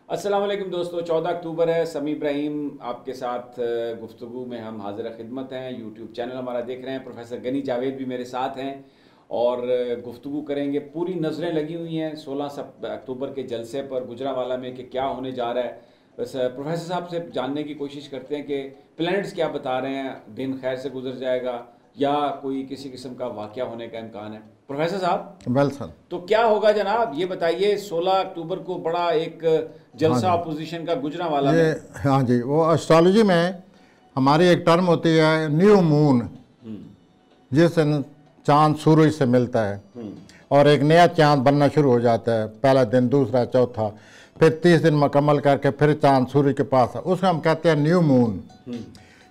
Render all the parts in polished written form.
अस्सलाम वालेकुम दोस्तों, 14 अक्टूबर है। समी इब्राहिम आपके साथ गुफ्तगू में हम हाजिर खिदमत हैं। यूट्यूब चैनल हमारा देख रहे हैं। प्रोफेसर गनी जावेद भी मेरे साथ हैं और गुफ्तगू करेंगे। पूरी नज़रें लगी हुई हैं 16 अक्टूबर के जलसे पर गुजरांवाला में कि क्या होने जा रहा है। बस प्रोफेसर साहब से जानने की कोशिश करते हैं कि प्लैनेट्स क्या बता रहे हैं। दिन खैर से गुजर जाएगा या कोई किसी किस्म का वाक़या होने का इम्कान है। प्रोफेसर साहब वेल सर, तो क्या होगा जनाब, ये बताइए। 16 अक्टूबर को बड़ा एक हाँ जलसा जी, अपोजिशन का गुजरांवाला ये में। हाँ जी, वो एस्ट्रोलॉजी में हमारी एक टर्म होती है न्यू मून, जिस दिन चांद सूरज से मिलता है और एक नया चांद बनना शुरू हो जाता है। पहला दिन, दूसरा, चौथा, फिर 30 दिन मुकम्मल करके फिर चांद सूरज के पास है, उसको हम कहते हैं न्यू मून।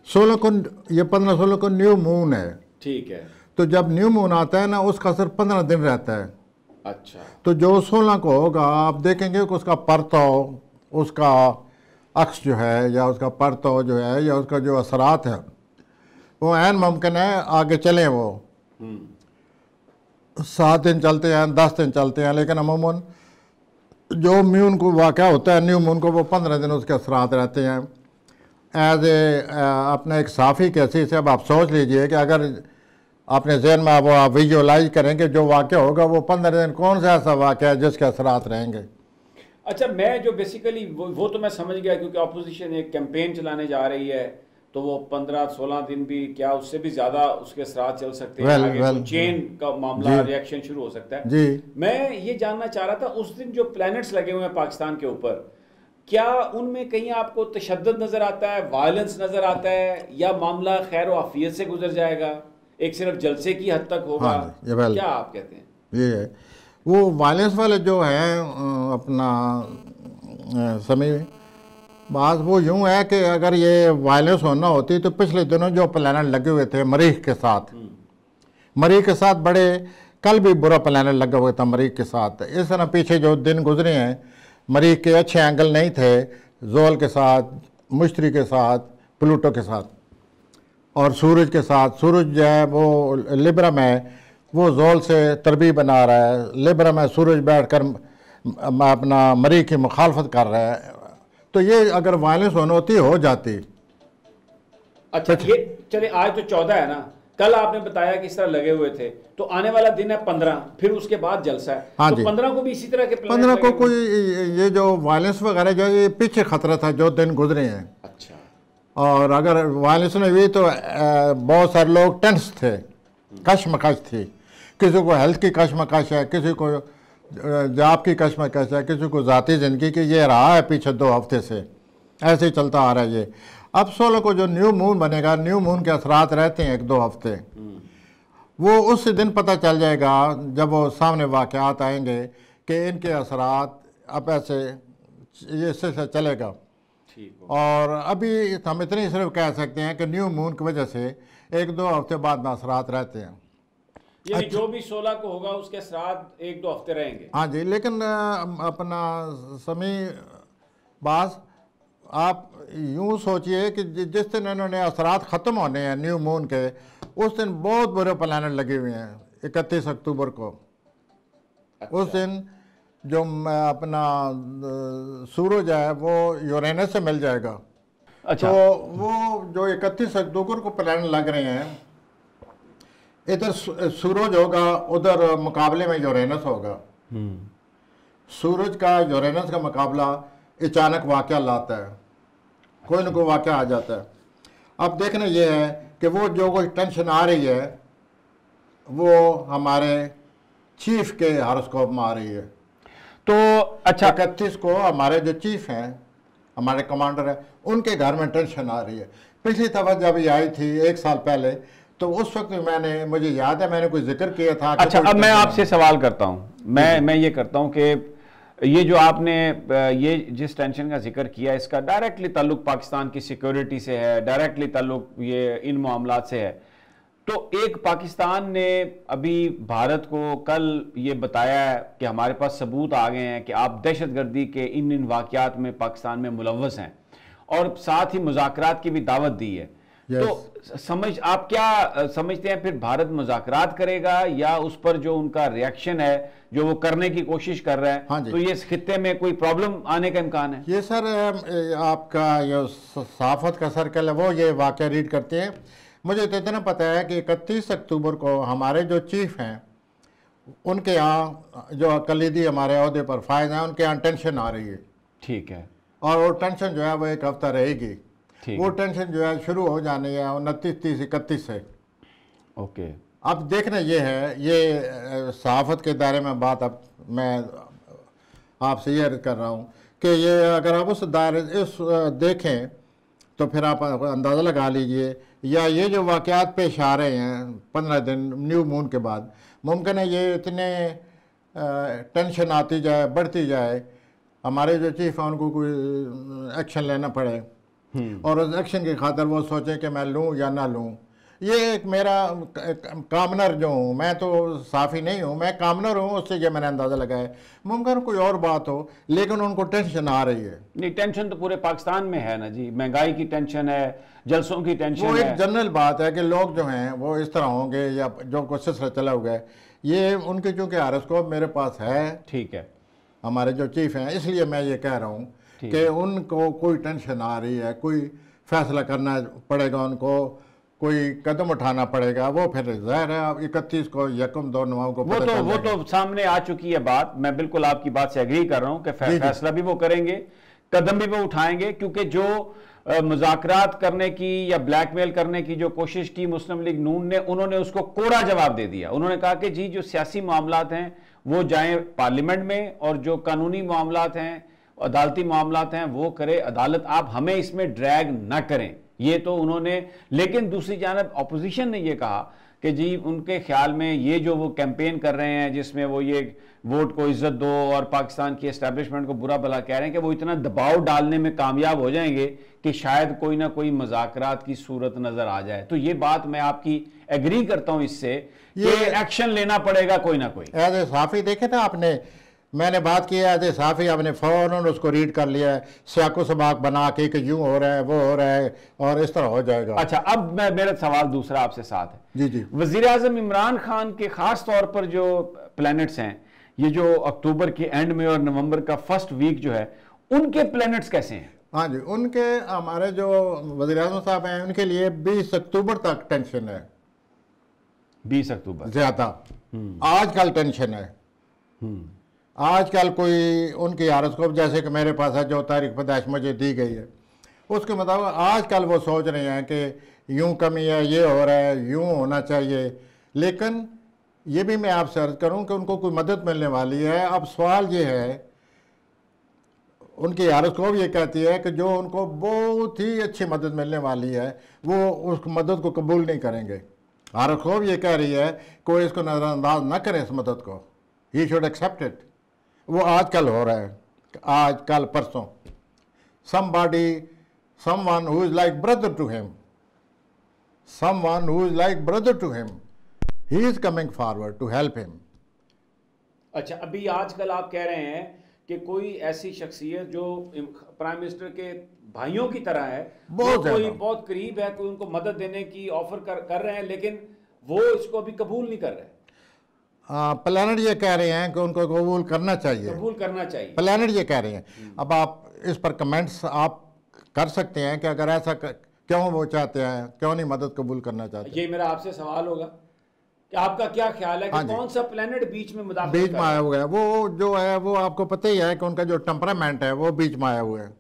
16 को, ये 15-16 को न्यू मून है। ठीक है। तो जब न्यू मून आता है ना, उसका सिर्फ 15 दिन रहता है। अच्छा। तो जो 16 को होगा, आप देखेंगे कि उसका परतव, उसका अक्स जो है, या उसका परतव जो है, या उसका जो असरात है, वो ऐन मुमकिन है आगे चलें। वो 7 दिन चलते हैं, 10 दिन चलते हैं, लेकिन अमूमन जो मून को वाक़या होता है न्यू मून को, वो 15 दिन उसके असरात रहते हैं। एज ए अपने एक साफ़ी के हैसियत से अब आप सोच लीजिए कि अगर अपने जहन में वो आप विजुअलाइज करेंगे जो वाक़या होगा, वो 15 दिन कौन सा ऐसा वाक़या है जिसके असरात रहेंगे। अच्छा, मैं जो बेसिकली वो तो मैं समझ गया, क्योंकि अपोजिशन एक कैंपेन चलाने जा रही है, तो वो 15-16 दिन भी क्या, उससे भी ज़्यादा उसके असरात चल सकते हैं। आगे तो चेन का मामला, रिएक्शन शुरू हो सकता है जी। मैं ये जानना चाह रहा था, उस दिन जो प्लैनेट्स लगे हुए हैं पाकिस्तान के ऊपर, क्या उनमें कहीं आपको तशद्दुद नज़र आता है, वायलेंस नज़र आता है, या मामला खैर व आफियत से गुजर जाएगा, एक सिर्फ जलसे की हद तक होगा? हाँ, ये क्या आप कहते हैं? ये है, वो वायलेंस वाले जो हैं अपना समय बात वो यूँ है कि अगर ये वायलेंस होना होती तो पिछले दिनों जो प्लानट लगे हुए थे मरीख के साथ, मरीख के साथ बड़े, कल भी बुरा प्लानट लगा हुआ था मरीख के साथ। इस तरह पीछे जो दिन गुजरे हैं, मरीख के अच्छे एंगल नहीं थे, जोल के साथ, मुश्तरी के साथ, प्लूटो के साथ और सूरज के साथ। सूरज जो है वो लिब्रा में, वो जोल से तरबी बना रहा है। लिब्रा में सूरज बैठकर अपना मरीख की मुखालफत कर रहा है। तो ये अगर वायलेंस होनी होती हो जाती। अच्छा, ये चले, आज तो 14 है ना, कल आपने बताया कि इस तरह लगे हुए थे, तो आने वाला दिन है 15, फिर उसके बाद जलसा है। हाँ तो जी, 15 को भी इसी तरह के 15 को कोई ये जो वायलेंस वगैरह जो ये पीछे खतरा था जो दिन गुजरे हैं। अच्छा। और अगर वायलेंस नहीं हुई तो बहुत सारे लोग टेंस थे, कशमकश थी। किसी को हेल्थ की कशमकश है, किसी को जॉब की कशमकश है, किसी को ज़ाती ज़िंदगी की। ये रहा है पिछले 2 हफ्ते से, ऐसे ही चलता आ रहा है ये। अब 16 को जो न्यू मून बनेगा, न्यू मून के असरात रहते हैं 1-2 हफ्ते, वो उस दिन पता चल जाएगा जब वो सामने वाक़यात आएंगे कि इनके असरात अब ऐसे ये सिलसिला चलेगा। और अभी हम इतनी सिर्फ कह सकते हैं कि न्यू मून की वजह से 1-2 हफ्ते बाद में असरात रहते हैं। यानी जो भी 16 को होगा उसके साथ 1-2 हफ्ते रहेंगे। हाँ जी, लेकिन अपना समी बास, आप यूँ सोचिए कि जिस दिन इन्होंने असरात ख़त्म होने हैं न्यू मून के, उस दिन बहुत बुरे प्लानट लगे हुए हैं 31 अक्टूबर को। अच्छा। उस दिन जो अपना सूरज है वो यूरेनस से मिल जाएगा। अच्छा। तो वो जो 31 अक्टूबर को प्लानट लग रहे हैं, इधर सूरज होगा, उधर मुकाबले में यूरेनस होगा। सूरज का यूरेनस का मुकाबला अचानक वाक़या लाता है, कोई ना कोई वाक़या आ जाता है। अब देखना ये है कि वो जो कोई टेंशन आ रही है वो हमारे चीफ के हॉरोस्कोप में आ रही है। तो अच्छा, 31 को हमारे जो चीफ हैं, हमारे कमांडर हैं, उनके घर में टेंशन आ रही है। पिछली दफ़ा जब ये आई थी 1 साल पहले, तो उस वक्त मुझे याद है मैंने कोई जिक्र किया था। अच्छा, अब मैं आपसे सवाल करता हूँ, मैं ये करता हूँ कि ये जो आपने ये जिस टेंशन का जिक्र किया, इसका डायरेक्टली ताल्लुक पाकिस्तान की सिक्योरिटी से है, डायरेक्टली ताल्लुक ये इन मामलात से है। तो एक पाकिस्तान ने अभी भारत को कल ये बताया है कि हमारे पास सबूत आ गए हैं कि आप दहशतगर्दी के इन वाक़यात में पाकिस्तान में मुलव्वस हैं, और साथ ही मुज़ाकरात की भी दावत दी है। तो आप क्या समझते हैं, फिर भारत मुज़ाकरात करेगा या उस पर जो उनका रिएक्शन है, जो वो करने की कोशिश कर रहा है, हाँ तो ये इस खित्ते में कोई प्रॉब्लम आने का इम्कान है? ये सर आपका ये सहाफत का सर्कल है वो ये वाक़या रीड करते हैं। मुझे तो इतना पता है कि 31 अक्टूबर को हमारे जो चीफ हैं उनके यहाँ, जो अकलीदी हमारे अहदे पर फायद हैं, उनके यहाँ टेंशन आ रही है। ठीक है। और वो टेंशन जो है वो एक हफ्ता रहेगी। वो टेंशन जो है शुरू हो जानी है 29, 30, 31 से। ओके। अब देखना ये है, ये सहाफत के दायरे में बात अब मैं आपसे ये अर्ज कर रहा हूँ कि ये अगर आप उस दायरे इस देखें तो फिर आप अंदाज़ा लगा लीजिए, या ये जो वाक़यात पेश आ रहे हैं 15 दिन न्यू मून के बाद, मुमकिन है ये इतने टेंशन आती जाए, बढ़ती जाए, हमारे जो चीफ हैं उनको कोई एक्शन लेना पड़े और उस एक्शन की खातर वो सोचें कि मैं लूँ या ना लूँ। ये एक मेरा कामनर जो हूँ, मैं तो साफ़ी नहीं हूँ, मैं कामनर हूँ, उससे ये मैंने अंदाज़ा लगाया। मुमकिन कोई और बात हो, लेकिन उनको टेंशन आ रही है। नहीं, टेंशन तो पूरे पाकिस्तान में है ना जी, महंगाई की टेंशन है, जलसों की टेंशन है। वो एक जनरल बात है कि लोग जो हैं वो इस तरह होंगे, या जो कुछ सिलसिला चला हुआ है, ये उनके चूँकि हारोस्कोप मेरे पास है, ठीक है, हमारे जो चीफ हैं, इसलिए मैं ये कह रहा हूँ कि उनको कोई टेंशन आ रही है, कोई फैसला करना पड़ेगा, उनको कोई कदम उठाना पड़ेगा। वो फिर जाहिर है 31 को, 1-2 नवंबर को वो तो सामने आ चुकी है बात। मैं बिल्कुल आपकी बात से एग्री कर रहा हूँ कि फैसला भी वो करेंगे, कदम भी वो उठाएंगे, क्योंकि जो मुज़ाकरात करने की या ब्लैकमेल करने की जो कोशिश की मुस्लिम लीग नून ने, उन्होंने उसको कोरा जवाब दे दिया। उन्होंने कहा कि जी जो सियासी मामलात हैं वो जाएं पार्लियामेंट में, और जो कानूनी मामलात हैं, अदालती मामलात हैं, वो करे अदालत, आप हमें इसमें ड्रैग ना करें। ये तो उन्होंने, लेकिन दूसरी जानब अपोजिशन ने ये कहा कि जी उनके ख्याल में ये जो वो कैंपेन कर रहे हैं जिसमें वो ये वोट को इज्जत दो और पाकिस्तान की एस्टैब्लिशमेंट को बुरा भला कह रहे हैं, कि वो इतना दबाव डालने में कामयाब हो जाएंगे कि शायद कोई ना कोई मुज़ाकरात की सूरत नजर आ जाए। तो ये बात मैं आपकी एग्री करता हूं इससे, ये एक्शन लेना पड़ेगा कोई ना कोई। एज ए साफ़ी देखे ना आपने, मैंने बात की है एज ए साफ़ी, आपने फ़ौरन उसको रीड कर लिया है, सियाको सबाक बना के कि यूँ हो रहा है, वो हो रहा है, और इस तरह हो जाएगा। अच्छा, अब मेरा सवाल दूसरा आपसे साथ है। जी जी। वज़ीर आज़म इमरान खान के खास तौर पर जो प्लैनेट्स हैं, ये जो अक्टूबर के एंड में और नवंबर का फर्स्ट वीक जो है, उनके प्लैनेट्स कैसे हैं? हाँ जी, उनके, हमारे जो वज़ीर आज़म साहब हैं उनके लिए 20 अक्टूबर तक टेंशन है। 20 अक्टूबर ज़्यादा आजकल टेंशन है। आजकल कोई उनकी हारोस्कोप जैसे कि मेरे पास है, जो तारीख पैदाइश मुझे दी गई है, उसके मुताबिक आजकल वो सोच रहे हैं कि यूं कमी है, ये हो रहा है, यूं होना चाहिए। लेकिन ये भी मैं आपसे अर्ज करूं कि उनको कोई मदद मिलने वाली है। अब सवाल ये है, उनकी हारोस्कोप ये कहती है कि जो उनको बहुत ही अच्छी मदद मिलने वाली है वो उस मदद को कबूल नहीं करेंगे। हारोस्कोप ये कह रही है कोई इसको नज़रअंदाज न करे, इस मदद को, ही शुड एक्सेप्ट इट। वो आजकल हो रहा है, आज कल परसों। someone who is like brother to him, someone who is like brother to him, he is coming forward to help him. अच्छा, अभी आजकल आप कह रहे हैं कि कोई ऐसी शख्सियत जो प्राइम मिनिस्टर के भाइयों की तरह है, कोई बहुत करीब है, कोई उनको मदद देने की ऑफर कर रहे हैं, लेकिन वो इसको अभी कबूल नहीं कर रहे। प्लानट ये कह रहे हैं कि उनको कबूल करना चाहिए, कबूल करना चाहिए, प्लानट ये कह रहे हैं। अब आप इस पर कमेंट्स आप कर सकते हैं कि अगर ऐसा क्यों वो चाहते हैं, क्यों नहीं मदद कबूल करना चाहते। ये मेरा आपसे सवाल होगा कि आपका क्या ख्याल है कि कौन सा प्लेनेट बीच में मुदाखलत बीच में आया हुआ है। वो जो है वो आपको पता ही है कि उनका जो टेम्परामेंट है वो बीच में आया हुआ है।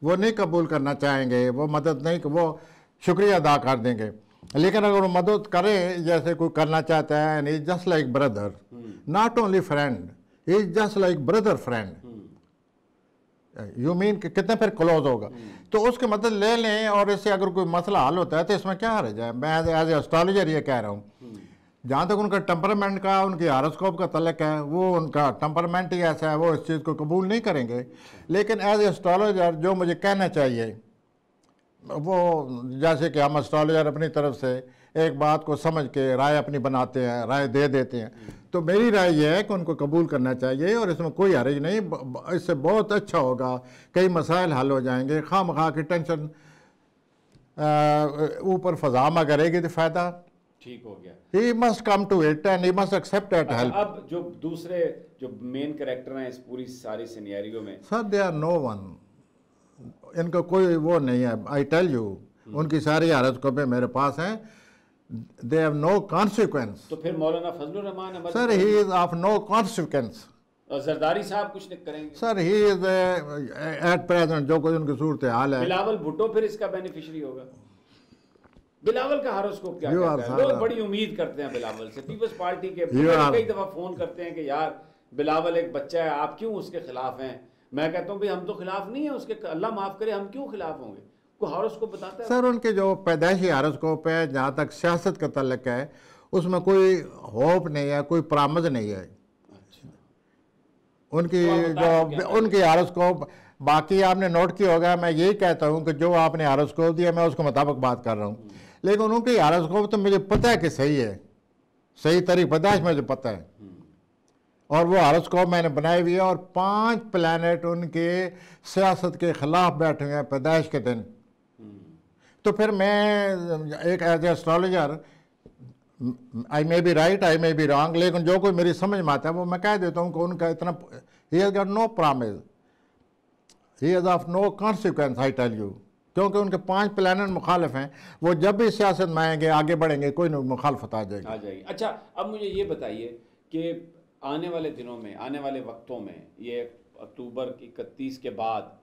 वो नहीं कबूल करना चाहेंगे, वो मदद नहीं, वो शुक्रिया अदा कर देंगे। लेकिन अगर वो मदद करे जैसे कोई करना चाहता है, and is just like brother, not only friend, is just like brother friend, you mean कितने फिर क्लोज होगा, तो उसकी मदद ले लें। और इससे अगर कोई मसला हल होता है तो इसमें क्या हर्ज है। मैं एज ए एस्ट्रोलॉजर ये कह रहा हूँ, जहाँ तक उनका टेम्परामेंट का, उनकी हारोस्कोप का तल्लक है, वो उनका टेम्परामेंट ही ऐसा है, वो इस चीज़ को कबूल नहीं करेंगे। लेकिन एज ए एस्ट्रोलॉजर जो मुझे कहना चाहिए, वो जैसे कि हम एस्ट्रोलॉजर अपनी तरफ से एक बात को समझ के राय अपनी बनाते हैं, राय दे देते हैं, तो मेरी राय यह है कि उनको कबूल करना चाहिए और इसमें कोई हर्ज नहीं। इससे बहुत अच्छा होगा, कई मसाइल हल हो जाएंगे, खामखा की टेंशन ऊपर फजा में करेगी तो फायदा ठीक हो गया। He must come to it and he must accept that help. अब जो दूसरे जो मेन कैरेक्टर हैं इस पूरी सारी सिनेरियो में, sir they are no one, इनका कोई वो नहीं है। आई टेल यू, उनकी सारी हारस्कोपें मेरे पास हैं, दे हैव नो कॉन्सिक्वेंस। तो फिर Maulana Fazlur Rahman sir he is of no consequence. और जरदारी साहब कुछ नहीं करेंगे sir he is at present जो कुछ उनकी सूरत हाल है। बिलावल भुट्टो फिर इसका बेनिफिशियरी होगा। बिलावल का हारोस्कोप क्या कहता है? लोग बड़ी उम्मीद करते हैं बिलावल से, पीपल्स पार्टी के कई दफा फोन करते हैं कि यार बिलावल एक बच्चा है, आप क्यों उसके खिलाफ हैं? मैं कहता हूँ भाई हम तो खिलाफ नहीं है उसके, अल्लाह माफ करे, हम क्यों खिलाफ होंगे? कोई हारोस्कोप बताता है? सर उनके जो पैदाइशी हारोस्कोप है, जहाँ तक सियासत का तल्लक है, उसमें कोई होप नहीं है, कोई प्रामद नहीं है। अच्छा। उनकी जो उनकी हारोस्कोप, बाकी आपने नोट किया होगा, मैं यही कहता हूँ कि जो आपने हारोस्कोप दिया मैं उसके मुताबिक बात कर रहा हूँ, लेकिन उनकी हारोस्कोप तो मुझे पता है कि सही है, सही तारीख पैदाइश मुझे पता है, और वो हारोस्कोप मैंने बनाई हुई है, और 5 प्लैनेट उनके सियासत के खिलाफ बैठे हुए हैं पैदाइश के दिन। तो फिर मैं एक as astrologer, I may be right, I may be wrong, लेकिन जो कोई मेरी समझ में आता है वो मैं कह देता हूँ कि उनका इतना, he has got no promise, he has of no consequence, I tell you, क्योंकि उनके 5 प्लैनेट मुखालिफ हैं। वो जब भी सियासत में आएंगे, आगे बढ़ेंगे, कोई मुखालफत आ जाएगी। अच्छा, अब मुझे ये बताइए कि आने वाले दिनों में, आने वाले वक्तों में, ये अक्टूबर 31 के बाद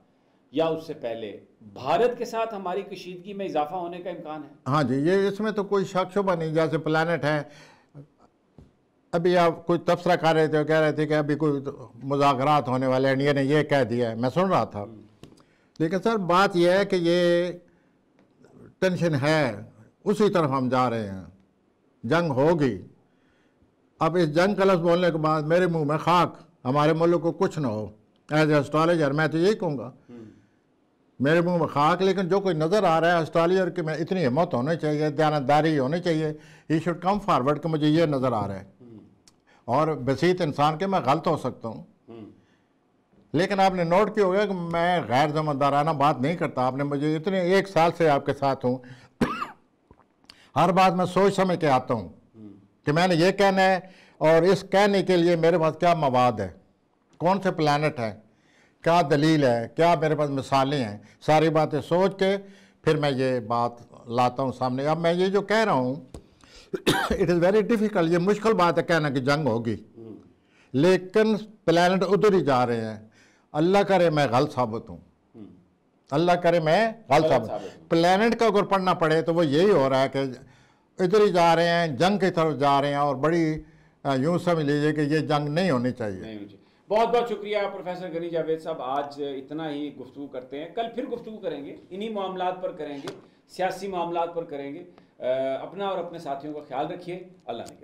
या उससे पहले भारत के साथ हमारी कशीदगी में इजाफा होने का इम्कान है? हाँ जी, ये इसमें तो कोई शक शुबा नहीं। जैसे प्लैनेट है, अभी आप कुछ तबसरा कर रहे थे, कह रहे थे कि अभी कोई मुज़ाकरात होने वाले, इंडिया ने ये कह दिया है, मैं सुन रहा था। लेकिन सर बात यह है कि ये टेंशन है, उसी तरफ हम जा रहे हैं, जंग होगी। अब इस जंग का लफ्ज़ बोलने के बाद मेरे मुंह में खाक, हमारे मुल्क को कुछ ना हो। एज एस्ट्रोलॉजर मैं तो यही कहूँगा, मेरे मुंह में खाक। लेकिन जो कोई नज़र आ रहा है एस्ट्रोलॉजर की, मैं इतनी हिम्मत होनी चाहिए, दयानतदारी होनी चाहिए, ही शुड कम फॉरवर्ड कि मुझे ये नज़र आ रहा है, और बसीत इंसान के मैं गलत हो सकता हूँ। लेकिन आपने नोट किया होगा कि मैं गैर ज़िम्मेदाराना बात नहीं करता। आपने मुझे इतने 1 साल से आपके साथ हूँ, हर बात मैं सोच समझ के आता हूँ कि मैंने ये कहना है, और इस कहने के लिए मेरे पास क्या मवाद है, कौन से प्लैनेट है, क्या दलील है, क्या मेरे पास मिसालें हैं, सारी बातें सोच के फिर मैं ये बात लाता हूँ सामने। अब मैं ये जो कह रहा हूँ इट इज़ वेरी डिफ़िकल्ट, ये मुश्किल बात है कहना कि जंग होगी, लेकिन प्लैनेट उधर ही जा रहे हैं। अल्लाह करे मैं गलत साबित हूँ, अल्लाह करे मैं गलत साबित। प्लैनेट का अगर पढ़ना पड़े तो वो यही हो रहा है कि इधर ही जा रहे हैं, जंग की तरफ जा रहे हैं, और बड़ी यूँ समझ लीजिए कि ये जंग नहीं होनी चाहिए। बहुत बहुत शुक्रिया प्रोफेसर गनी जावेद साहब, आज इतना ही गुफ्तगू करते हैं, कल फिर गुफ्तगू करेंगे, इन्हीं मामलात पर करेंगे, सियासी मामलात पर करेंगे। अपना और अपने साथियों का ख्याल रखिए। अल्लाह ने